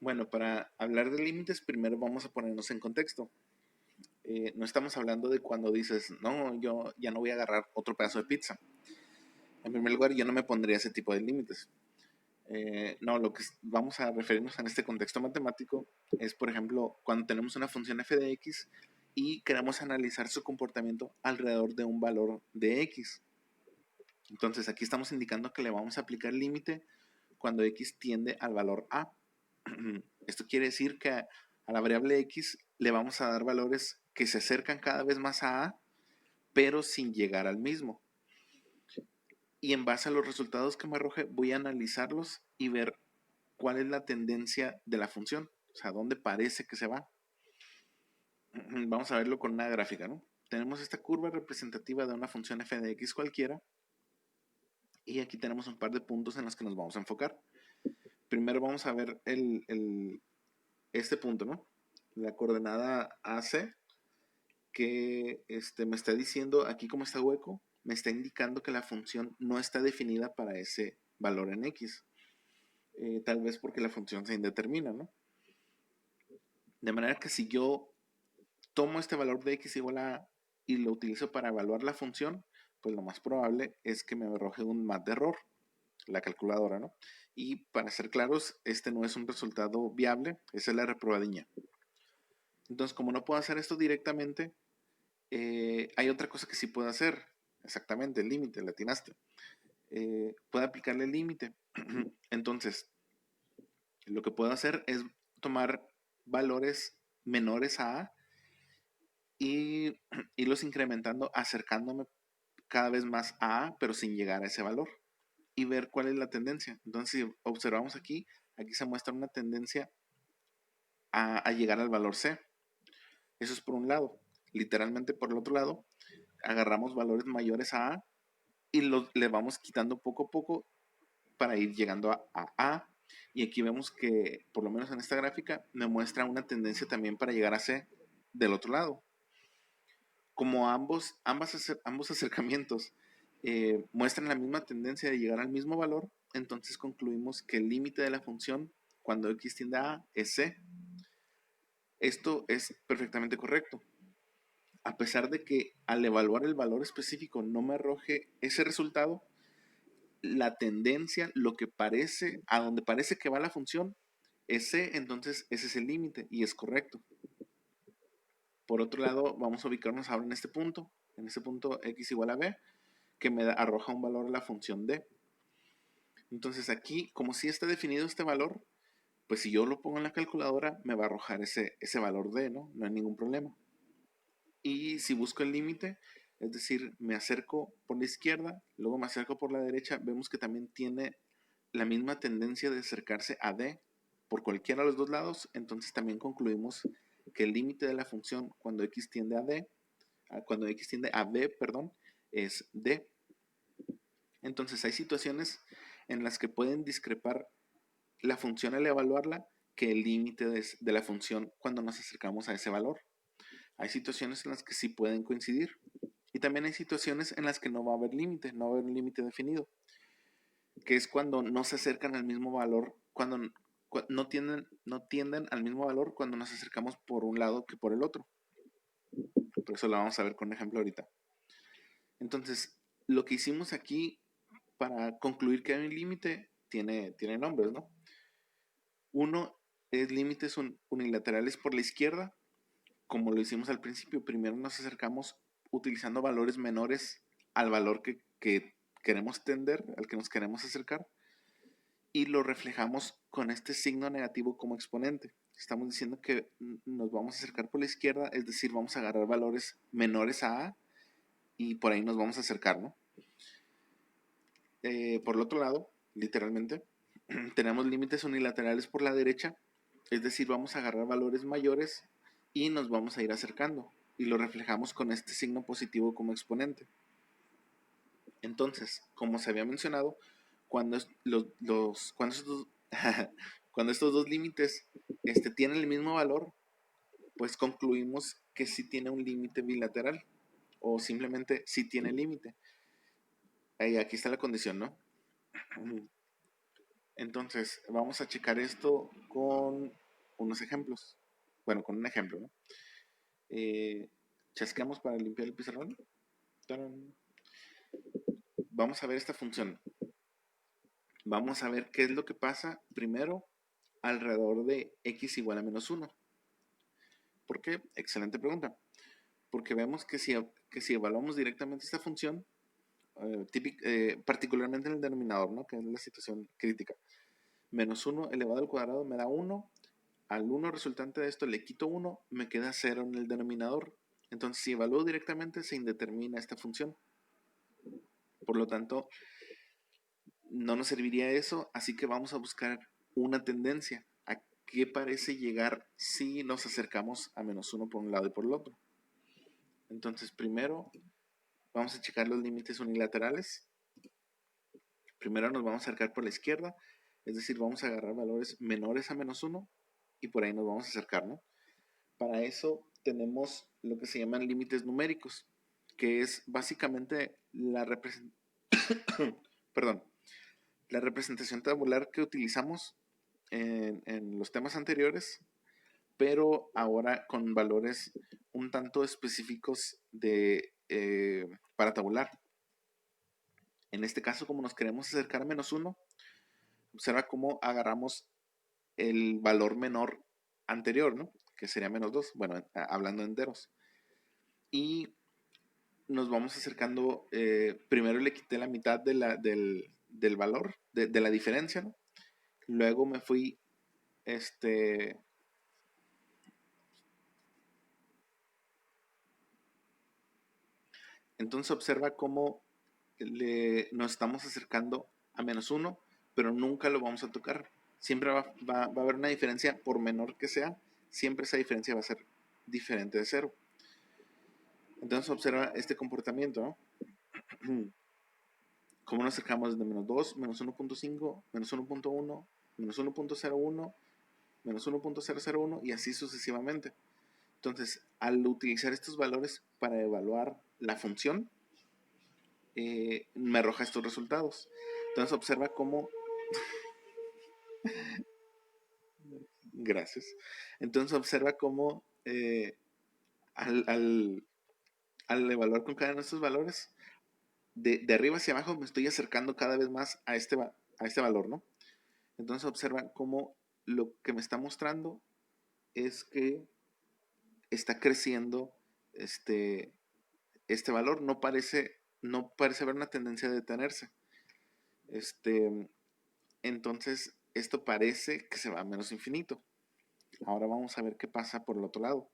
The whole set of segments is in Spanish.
Bueno, para hablar de límites, primero vamos a ponernos en contexto. No estamos hablando de cuando dices, no, yo ya no voy a agarrar otro pedazo de pizza. En primer lugar, yo no me pondría ese tipo de límites. No, lo que vamos a referirnos en este contexto matemático es, por ejemplo, cuando tenemos una función f de x y queremos analizar su comportamiento alrededor de un valor de x. Entonces, aquí estamos indicando que le vamos a aplicar límite cuando x tiende al valor a. Esto quiere decir que a la variable x le vamos a dar valores que se acercan cada vez más a, pero sin llegar al mismo. Y en base a los resultados que me arroje, voy a analizarlos y ver cuál es la tendencia de la función, o sea, dónde parece que se va. Vamos a verlo con una gráfica, ¿no? Tenemos esta curva representativa de una función f de x cualquiera, y aquí tenemos un par de puntos en los que nos vamos a enfocar. Primero vamos a ver este punto, ¿no? La coordenada AC, que me está diciendo, aquí como está hueco, me está indicando que la función no está definida para ese valor en x. Tal vez porque la función se indetermina, ¿no? De manera que si yo tomo este valor de x igual a y lo utilizo para evaluar la función, pues lo más probable es que me arroje un mat de error, la calculadora, ¿no? Y para ser claros, este no es un resultado viable, esa es la reprobadiña. Entonces, como no puedo hacer esto directamente, hay otra cosa que sí puedo hacer. Exactamente, el límite, le atinaste. Puedo aplicarle el límite. Entonces, lo que puedo hacer es tomar valores menores a y irlos incrementando, acercándome cada vez más a pero sin llegar a ese valor. Y ver cuál es la tendencia. Entonces, si observamos aquí se muestra una tendencia a llegar al valor C. Eso es por un lado. Literalmente por el otro lado, agarramos valores mayores a y le vamos quitando poco a poco para ir llegando a. Y aquí vemos que, por lo menos en esta gráfica, me muestra una tendencia también para llegar a C del otro lado. Como ambos acercamientos muestran la misma tendencia de llegar al mismo valor, entonces concluimos que el límite de la función cuando x tiende a es C. Esto es perfectamente correcto. A pesar de que al evaluar el valor específico no me arroje ese resultado, la tendencia, lo que parece, a donde parece que va la función, es C, entonces ese es el límite y es correcto. Por otro lado, vamos a ubicarnos ahora en este punto x igual a b, que me arroja un valor a la función d. Entonces aquí, como si está definido este valor, pues si yo lo pongo en la calculadora, me va a arrojar ese valor d, ¿no? No hay ningún problema. Y si busco el límite, es decir, me acerco por la izquierda, luego me acerco por la derecha, vemos que también tiene la misma tendencia de acercarse a d por cualquiera de los dos lados, entonces también concluimos que el límite de la función cuando x tiende a d, cuando x tiende a b, perdón, es d. Entonces hay situaciones en las que pueden discrepar la función al evaluarla que el límite de la función cuando nos acercamos a ese valor. Hay situaciones en las que sí pueden coincidir. Y también hay situaciones en las que no va a haber límite, no va a haber un límite definido, que es cuando no se acercan al mismo valor, cuando no tienden al mismo valor cuando nos acercamos por un lado que por el otro. Por eso lo vamos a ver con un ejemplo ahorita. Entonces, lo que hicimos aquí para concluir que hay un límite tiene nombres, ¿no? Uno es límites unilaterales por la izquierda, como lo hicimos al principio. Primero nos acercamos utilizando valores menores al valor que queremos tender, al que nos queremos acercar, y lo reflejamos con este signo negativo como exponente. Estamos diciendo que nos vamos a acercar por la izquierda, es decir, vamos a agarrar valores menores a y por ahí nos vamos a acercar, ¿no? Por el otro lado, literalmente, tenemos límites unilaterales por la derecha, es decir, vamos a agarrar valores mayores y nos vamos a ir acercando y lo reflejamos con este signo positivo como exponente. Entonces, como se había mencionado, cuando cuando estos dos límites tienen el mismo valor, pues concluimos que sí tiene un límite bilateral o simplemente sí tiene límite. Aquí está la condición, ¿no? Entonces, vamos a checar esto con unos ejemplos. Bueno, con un ejemplo, ¿no? Chasqueamos para limpiar el pizarrón. ¡Tarán! Vamos a ver esta función. Vamos a ver qué es lo que pasa primero alrededor de x igual a menos 1. ¿Por qué? Excelente pregunta. Porque vemos que si evaluamos directamente esta función, particularmente en el denominador, ¿no? Que es la situación crítica. Menos 1 elevado al cuadrado me da 1. Al 1 resultante de esto le quito 1, me queda 0 en el denominador. Entonces, si evalúo directamente, se indetermina esta función. Por lo tanto, no nos serviría eso, así que vamos a buscar una tendencia. ¿A qué parece llegar si nos acercamos a menos 1 por un lado y por el otro? Entonces, primero vamos a checar los límites unilaterales. Primero nos vamos a acercar por la izquierda, es decir, vamos a agarrar valores menores a menos 1 y por ahí nos vamos a acercar, ¿no? Para eso tenemos lo que se llaman límites numéricos, que es básicamente la representación tabular que utilizamos en los temas anteriores, pero ahora con valores un tanto específicos para tabular. En este caso, como nos queremos acercar a menos 1, observa cómo agarramos el valor menor anterior, ¿no? Que sería menos 2, bueno, hablando de enteros. Y nos vamos acercando, primero le quité la mitad del valor, de la diferencia, ¿no? Luego me fui, entonces observa cómo nos estamos acercando a menos 1, pero nunca lo vamos a tocar. Siempre va a haber una diferencia, por menor que sea, siempre esa diferencia va a ser diferente de 0. Entonces observa este comportamiento, ¿no? Cómo nos acercamos desde menos 2, menos 1.5, menos 1.1, menos 1.01, menos 1.001 y así sucesivamente. Entonces, al utilizar estos valores para evaluar la función, me arroja estos resultados. Entonces observa cómo... Gracias. Entonces observa cómo al evaluar con cada uno de estos valores, de arriba hacia abajo me estoy acercando cada vez más a este valor, ¿no? Entonces observa cómo lo que me está mostrando es que está creciendo este valor. No parece haber una tendencia a detenerse. Entonces, esto parece que se va a menos infinito. Ahora vamos a ver qué pasa por el otro lado.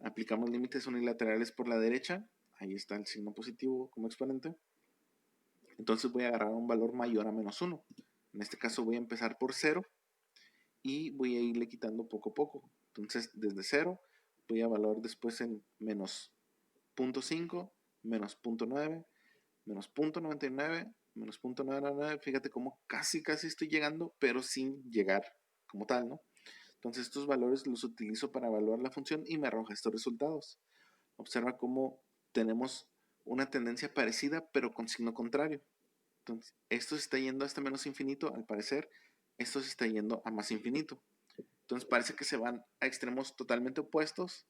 Aplicamos límites unilaterales por la derecha. Ahí está el signo positivo como exponente. Entonces voy a agarrar un valor mayor a menos 1. En este caso voy a empezar por 0 y voy a irle quitando poco a poco. Entonces, desde 0 voy a evaluar después en menos 0.5, menos 0.9, menos 0.99, menos 0.999. Fíjate cómo casi estoy llegando, pero sin llegar como tal, ¿no? Entonces estos valores los utilizo para evaluar la función y me arroja estos resultados. Observa cómo tenemos una tendencia parecida, pero con signo contrario. Entonces, esto se está yendo hasta menos infinito, al parecer, esto se está yendo a más infinito. Entonces parece que se van a extremos totalmente opuestos.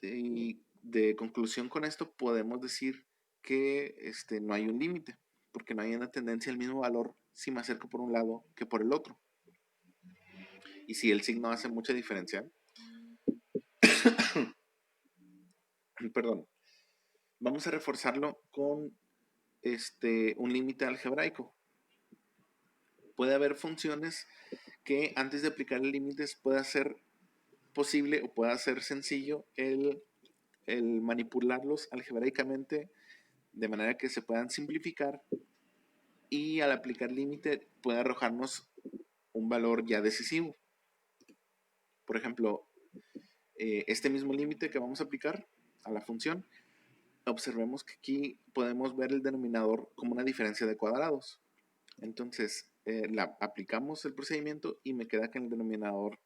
Y de conclusión con esto podemos decir que no hay un límite, porque no hay una tendencia al mismo valor si me acerco por un lado que por el otro. Y si el signo hace mucha diferencia, perdón, vamos a reforzarlo con un límite algebraico. Puede haber funciones que antes de aplicar el límites pueda ser posible o pueda ser sencillo el manipularlos algebraicamente de manera que se puedan simplificar y al aplicar límite puede arrojarnos un valor ya decisivo. Por ejemplo, este mismo límite que vamos a aplicar a la función, observemos que aquí podemos ver el denominador como una diferencia de cuadrados. Entonces, aplicamos el procedimiento y me queda que en el denominador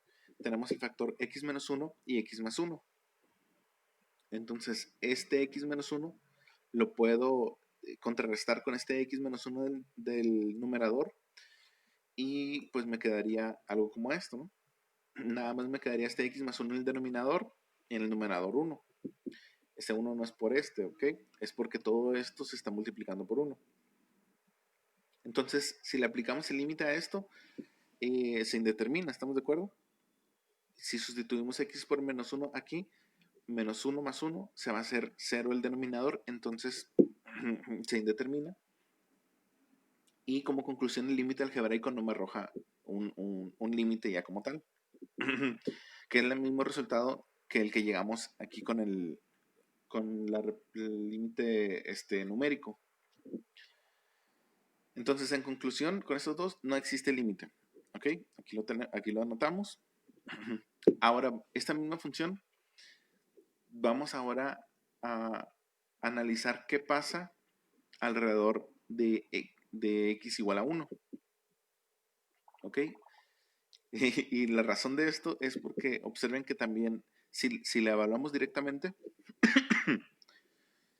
tenemos el factor x menos 1 y x más 1. Entonces, este x menos 1 lo puedo contrarrestar con este x menos 1 del numerador y pues me quedaría algo como esto, ¿no? Nada más me quedaría este x más 1 en el denominador y en el numerador 1. Este 1 no es por este, ¿ok? Es porque todo esto se está multiplicando por 1. Entonces, si le aplicamos el límite a esto, se indetermina, ¿estamos de acuerdo? Si sustituimos x por menos 1 aquí, menos 1 más 1 se va a hacer 0 el denominador, entonces se indetermina. Y como conclusión, el límite algebraico no me arroja un límite ya como tal, que es el mismo resultado que el que llegamos aquí con el límite numérico. Entonces, en conclusión, con estos dos no existe límite. ¿Ok? Aquí lo anotamos. Ahora, esta misma función, vamos ahora a analizar qué pasa alrededor de x igual a 1. ¿Ok? Y la razón de esto es porque observen que también, si la evaluamos directamente,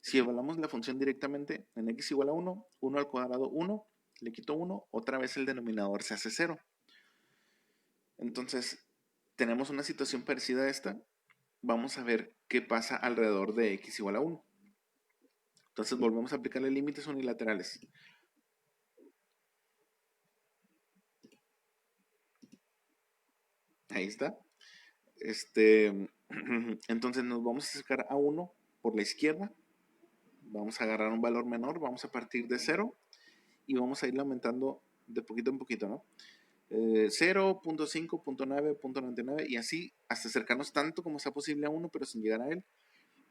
si evaluamos la función directamente en x igual a 1, 1 al cuadrado 1, le quito 1, otra vez el denominador se hace 0. Entonces, tenemos una situación parecida a esta. Vamos a ver qué pasa alrededor de x igual a 1. Entonces, volvemos a aplicarle límites unilaterales. Ahí está. Entonces, nos vamos a acercar a 1 por la izquierda. Vamos a agarrar un valor menor, vamos a partir de 0 y vamos a ir aumentando de poquito en poquito, ¿no? 0, 0.5, 0.9, 0.99 y así hasta acercarnos tanto como sea posible a 1, pero sin llegar a él.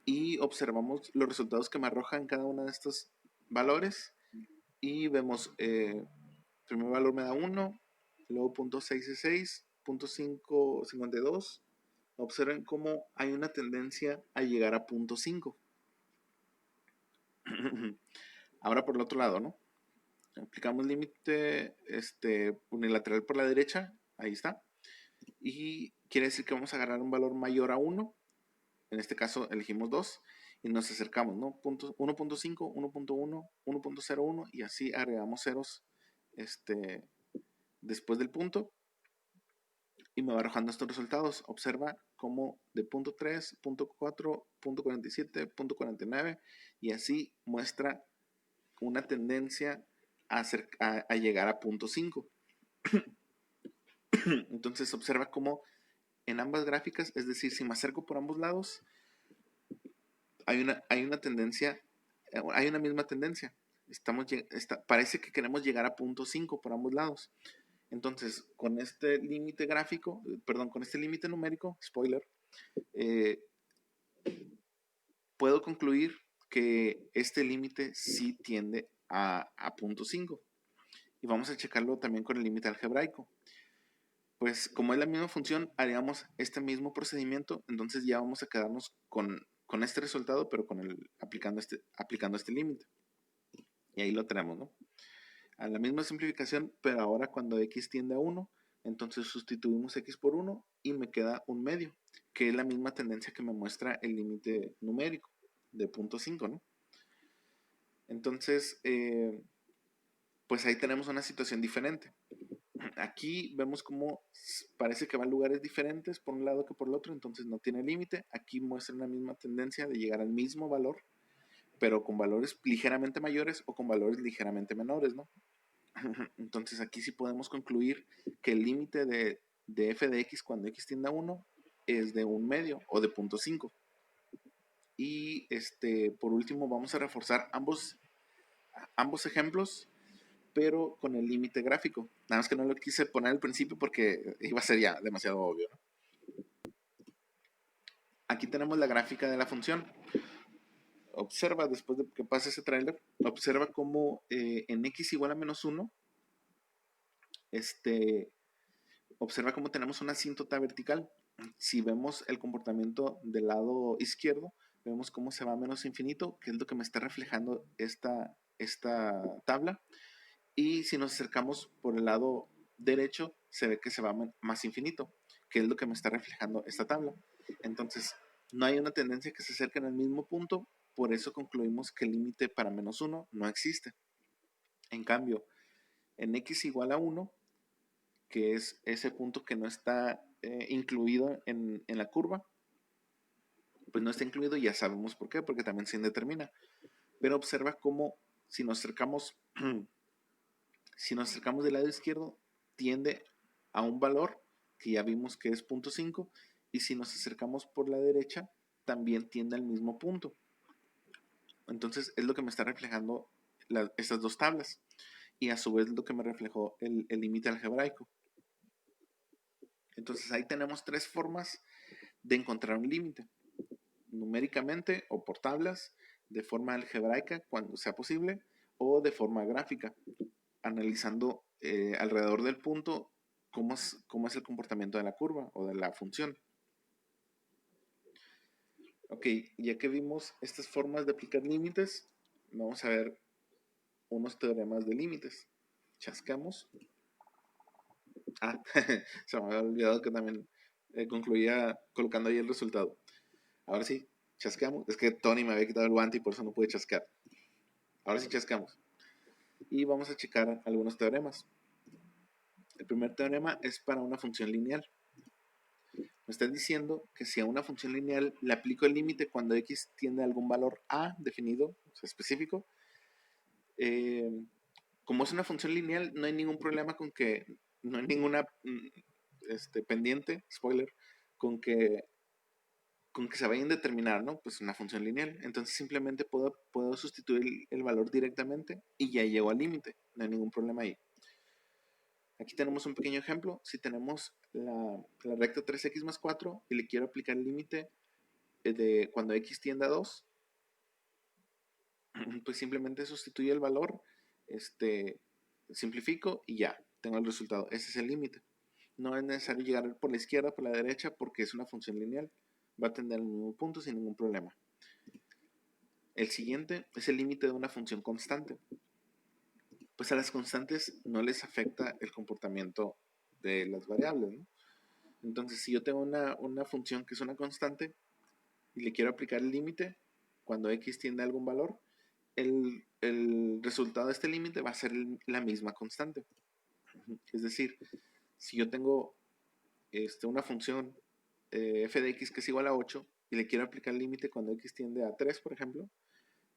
Y observamos los resultados que me arrojan cada uno de estos valores y vemos, primer valor me da 1, luego 0.66, 0.552. Observen cómo hay una tendencia a llegar a 0.5. Ahora por el otro lado, ¿no? Aplicamos límite unilateral por la derecha, ahí está. Y quiere decir que vamos a agarrar un valor mayor a 1. En este caso elegimos 2 y nos acercamos, ¿no? 1.5, 1.1, 1.01 y así agregamos ceros después del punto y me va arrojando estos resultados. Observa cómo de 0.3, 0.4, 0.47, 0.49 y así muestra una tendencia a llegar a 0.5. Entonces observa cómo en ambas gráficas, es decir, si me acerco por ambos lados, hay una tendencia, hay una misma tendencia. Parece que queremos llegar a 0.5 por ambos lados. Entonces, con este límite gráfico, con este límite numérico, spoiler, puedo concluir que este límite sí tiende a 0.5. Y vamos a checarlo también con el límite algebraico. Pues como es la misma función, haríamos este mismo procedimiento, entonces ya vamos a quedarnos con este resultado, pero aplicando este límite. Y ahí lo tenemos, ¿no? A la misma simplificación, pero ahora cuando x tiende a 1, entonces sustituimos x por 1 y me queda un medio, que es la misma tendencia que me muestra el límite numérico de 0.5, ¿no? Entonces, pues ahí tenemos una situación diferente. Aquí vemos cómo parece que va a lugares diferentes por un lado que por el otro, entonces no tiene límite. Aquí muestra la misma tendencia de llegar al mismo valor, pero con valores ligeramente mayores o con valores ligeramente menores, ¿no? Entonces aquí sí podemos concluir que el límite de f de x cuando x tiende a 1 es de un medio o de 0.5. Y por último vamos a reforzar ambos ejemplos, pero con el límite gráfico. Nada más que no lo quise poner al principio porque iba a ser ya demasiado obvio, ¿no? Aquí tenemos la gráfica de la función. Observa, después de que pase ese tráiler, observa cómo en x igual a menos 1, observa cómo tenemos una asíntota vertical. Si vemos el comportamiento del lado izquierdo, vemos cómo se va a menos infinito, que es lo que me está reflejando esta tabla. Y si nos acercamos por el lado derecho, se ve que se va más infinito, que es lo que me está reflejando esta tabla. Entonces, no hay una tendencia que se acerquen al mismo punto por eso concluimos que el límite para menos 1 no existe. En cambio, en x igual a 1, que es ese punto que no está incluido en la curva, pues no está incluido y ya sabemos por qué, porque también se indetermina. Pero observa cómo si nos acercamos, si nos acercamos del lado izquierdo, tiende a un valor que ya vimos que es 0.5, y si nos acercamos por la derecha, también tiende al mismo punto. Entonces es lo que me está reflejando estas dos tablas, y a su vez lo que me reflejó el límite algebraico. Entonces ahí tenemos tres formas de encontrar un límite: numéricamente o por tablas, de forma algebraica cuando sea posible, o de forma gráfica, analizando alrededor del punto cómo es el comportamiento de la curva o de la función. Ok, ya que vimos estas formas de aplicar límites, vamos a ver unos teoremas de límites. Chascamos. Se me había olvidado que también concluía colocando ahí el resultado. Ahora sí, chascamos. Es que Tony me había quitado el guante y por eso no pude chascar. Ahora sí chascamos. Y vamos a checar algunos teoremas. El primer teorema es para una función lineal. Me está diciendo que si a una función lineal le aplico el límite cuando x tiende a algún valor a definido, o sea, específico, como es una función lineal, no hay ningún problema con que, no hay ninguna pendiente, spoiler, con que se vaya a indeterminar, ¿no? Pues una función lineal. Entonces simplemente puedo sustituir el valor directamente y ya llego al límite. No hay ningún problema ahí. Aquí tenemos un pequeño ejemplo. Si tenemos la recta 3x más 4 y le quiero aplicar el límite de cuando x tiende a 2, pues simplemente sustituyo el valor, simplifico y ya, tengo el resultado. Ese es el límite. No es necesario llegar por la izquierda, por la derecha, porque es una función lineal. Va a tender al mismo punto sin ningún problema. El siguiente es el límite de una función constante. Pues a las constantes no les afecta el comportamiento de las variables, ¿no? Entonces, si yo tengo una función que es una constante y le quiero aplicar el límite cuando x tiende a algún valor, el resultado de este límite va a ser la misma constante. Es decir, si yo tengo una función f de x que es igual a 8 y le quiero aplicar el límite cuando x tiende a 3, por ejemplo,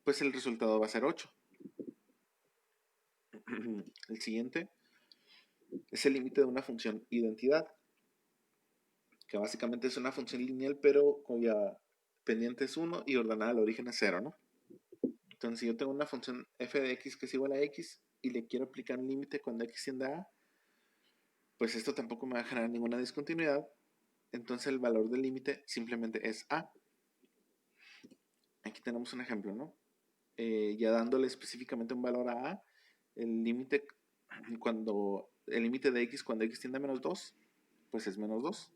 pues el resultado va a ser 8. El siguiente es el límite de una función identidad, que básicamente es una función lineal pero cuya pendiente es 1 y ordenada al origen es 0, ¿no? Entonces, si yo tengo una función f de x que es igual a x y le quiero aplicar un límite cuando x tiende a, pues esto tampoco me va a generar ninguna discontinuidad. Entonces el valor del límite simplemente es a. Aquí tenemos un ejemplo, ¿no? Ya dándole específicamente un valor a a, el límite de x cuando x tiende a menos 2, pues es menos 2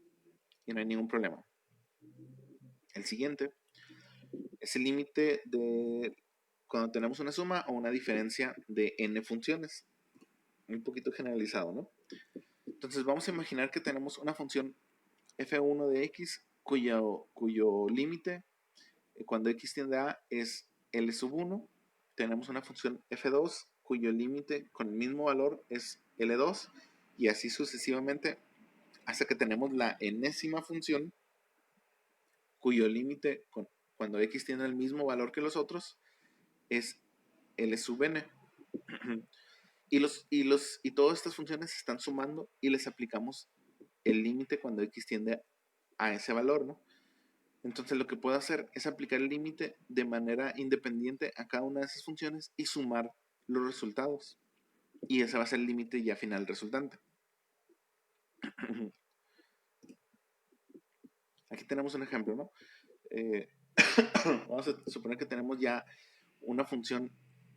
y no hay ningún problema. El siguiente es el límite de cuando tenemos una suma o una diferencia de n funciones. Un poquito generalizado, ¿no? Entonces vamos a imaginar que tenemos una función f1 de x cuyo límite cuando x tiende a es L sub 1. Tenemos una función f2 cuyo límite con el mismo valor es L2, y así sucesivamente hasta que tenemos la enésima función cuyo límite cuando x tiene el mismo valor que los otros es L sub n. Y todas estas funciones se están sumando y les aplicamos el límite cuando x tiende a ese valor, ¿no? Entonces lo que puedo hacer es aplicar el límite de manera independiente a cada una de esas funciones y sumar los resultados. Y ese va a ser el límite ya final resultante. Aquí tenemos un ejemplo, ¿no? Vamos a suponer que tenemos ya una función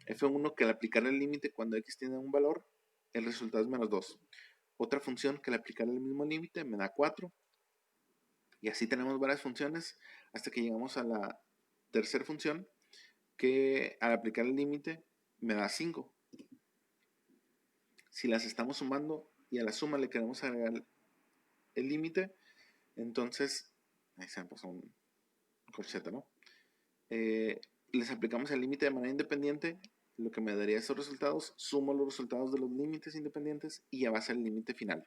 f1 que al aplicar el límite cuando x tiene un valor, el resultado es menos 2. Otra función que al aplicar el mismo límite me da 4. Y así tenemos varias funciones hasta que llegamos a la tercera función que al aplicar el límite me da 5. Si las estamos sumando y a la suma le queremos agregar el límite, entonces, ahí se me pasó un corchete, ¿no? les aplicamos el límite de manera independiente, lo que me daría esos resultados, sumo los resultados de los límites independientes y ya va a ser el límite final.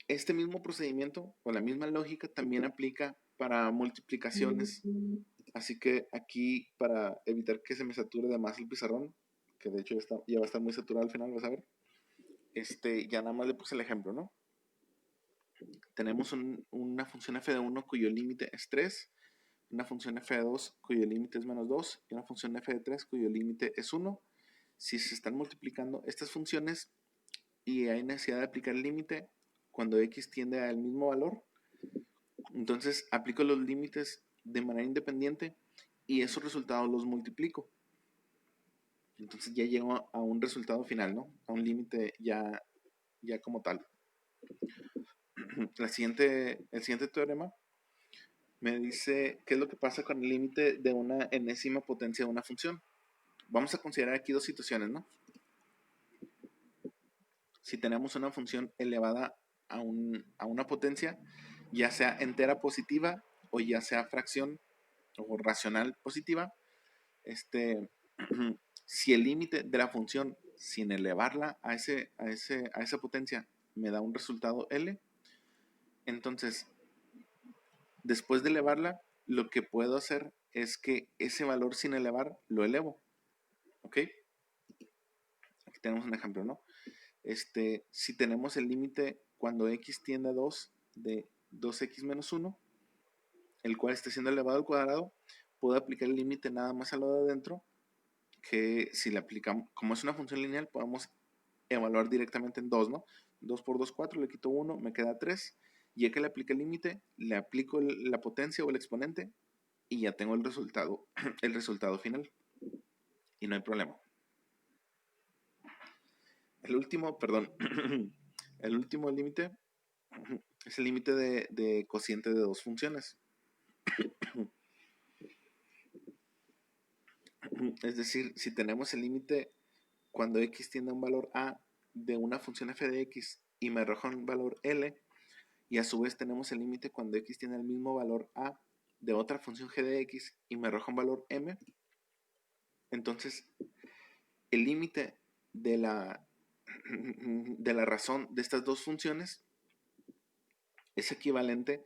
Este mismo procedimiento o la misma lógica también aplica para multiplicaciones. Así que aquí, para evitar que se me sature de más el pizarrón, que de hecho ya va a estar muy saturado al final, vas a ver, ya nada más le puse el ejemplo, ¿no? Tenemos una función f de 1 cuyo límite es 3, una función f de 2 cuyo límite es menos 2 y una función f de 3 cuyo límite es 1. Si se están multiplicando estas funciones y hay necesidad de aplicar el límite cuando x tiende al mismo valor, entonces aplico los límites de manera independiente y esos resultados los multiplico. Entonces ya llego a un resultado final, ¿no? A un límite ya como tal. El siguiente teorema me dice qué es lo que pasa con el límite de una enésima potencia de una función. Vamos a considerar aquí dos situaciones, ¿no? Si tenemos una función elevada a una potencia, ya sea entera positiva o ya sea fracción o racional positiva, si el límite de la función sin elevarla a esa potencia me da un resultado L, entonces después de elevarla, lo que puedo hacer es que ese valor sin elevar lo elevo. ¿Ok? Aquí tenemos un ejemplo, ¿no? Si tenemos el límite cuando x tiende a 2 de 2x menos 1, el cual está siendo elevado al cuadrado, puedo aplicar el límite nada más a lo de adentro, que si le aplicamos, como es una función lineal, podemos evaluar directamente en 2, ¿no? 2 por 2, 4, le quito 1, me queda 3. Ya que le apliqué el límite, le aplico la potencia o el exponente y ya tengo el resultado, el resultado final. Y no hay problema. El último límite es el límite de cociente de dos funciones. Es decir, si tenemos el límite cuando x tiende a un valor a de una función f de x y me arroja un valor L, y a su vez tenemos el límite cuando x tiene el mismo valor a de otra función g de x y me arroja un valor m, entonces el límite de la razón de estas dos funciones es equivalente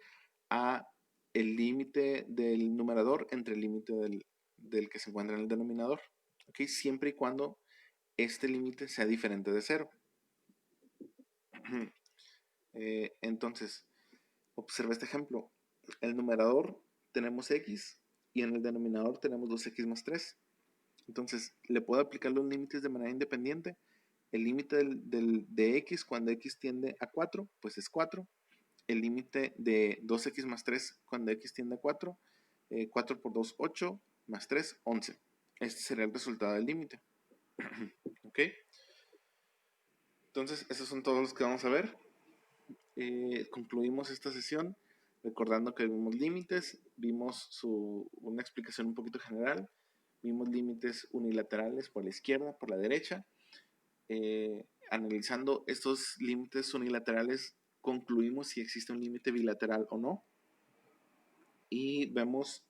a el límite del numerador entre el límite del que se encuentra en el denominador, ¿okay? Siempre y cuando este límite sea diferente de 0. Entonces, observa este ejemplo. En el numerador tenemos x y en el denominador tenemos 2x más 3. Entonces, le puedo aplicar los límites de manera independiente. El límite de x cuando x tiende a 4, pues es 4. El límite de 2x más 3 cuando x tiende a 4, 4 por 2, 8, más 3, 11. Este sería el resultado del límite. ¿Ok? Entonces, esos son todos los que vamos a ver. Concluimos esta sesión recordando que vimos límites, vimos una explicación un poquito general, vimos límites unilaterales por la izquierda, por la derecha. Analizando estos límites unilaterales, concluimos si existe un límite bilateral o no. Y vimos,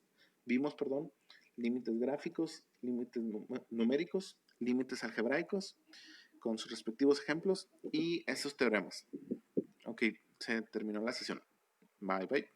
límites gráficos, límites numéricos, límites algebraicos, con sus respectivos ejemplos y estos teoremas. Ok, se terminó la sesión. Bye, bye.